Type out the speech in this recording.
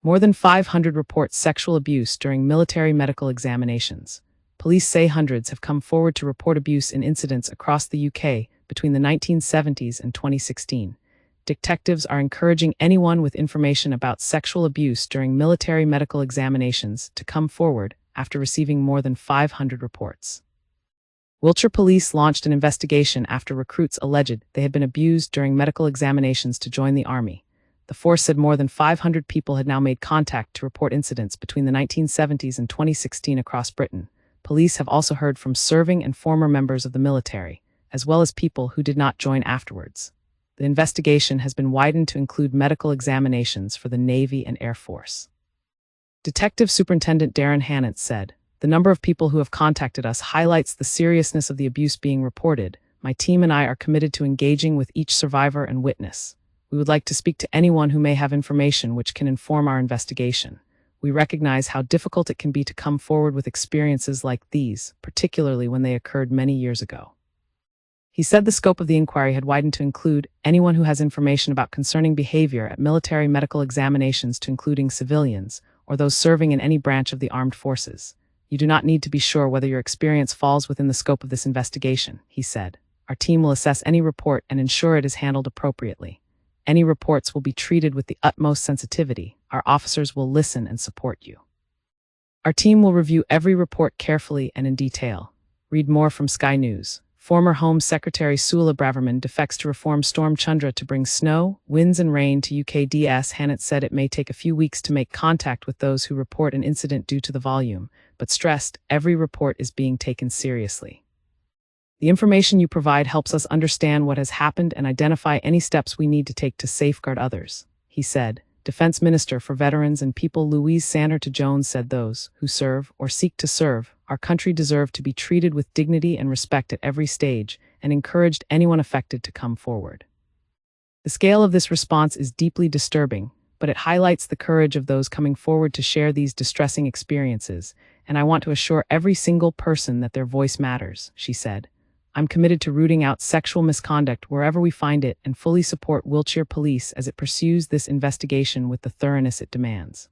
More than 500 report sexual abuse during military medical examinations. Police say hundreds have come forward to report abuse in incidents across the UK between the 1970s and 2016. Detectives are encouraging anyone with information about sexual abuse during military medical examinations to come forward after receiving more than 500 reports. Wiltshire police launched an investigation after recruits alleged they had been abused during medical examinations to join the army. The force said more than 500 people had now made contact to report incidents between the 1970s and 2016 across Britain. Police have also heard from serving and former members of the military, as well as people who did not join afterwards. The investigation has been widened to include medical examinations for the Navy and Air Force. Detective Superintendent Darren Hannant said, "The number of people who have contacted us highlights the seriousness of the abuse being reported. My team and I are committed to engaging with each survivor and witness. We would like to speak to anyone who may have information which can inform our investigation. We recognize how difficult it can be to come forward with experiences like these, particularly when they occurred many years ago." He said the scope of the inquiry had widened to include anyone who has information about concerning behavior at military medical examinations to including civilians or those serving in any branch of the armed forces. "You do not need to be sure whether your experience falls within the scope of this investigation," he said. "Our team will assess any report and ensure it is handled appropriately. Any reports will be treated with the utmost sensitivity. Our officers will listen and support you. Our team will review every report carefully and in detail." Read more from Sky News. Former Home Secretary Suella Braverman defects to reform Storm Chandra to bring snow, winds and rain to UKDS. Hannant said it may take a few weeks to make contact with those who report an incident due to the volume, but stressed every report is being taken seriously. "The information you provide helps us understand what has happened and identify any steps we need to take to safeguard others," he said. Defense Minister for Veterans and People Louise Sanderton-Jones said those who serve or seek to serve our country deserve to be treated with dignity and respect at every stage, and encouraged anyone affected to come forward. "The scale of this response is deeply disturbing, but it highlights the courage of those coming forward to share these distressing experiences, and I want to assure every single person that their voice matters," she said. "I'm committed to rooting out sexual misconduct wherever we find it and fully support Wiltshire Police as it pursues this investigation with the thoroughness it demands."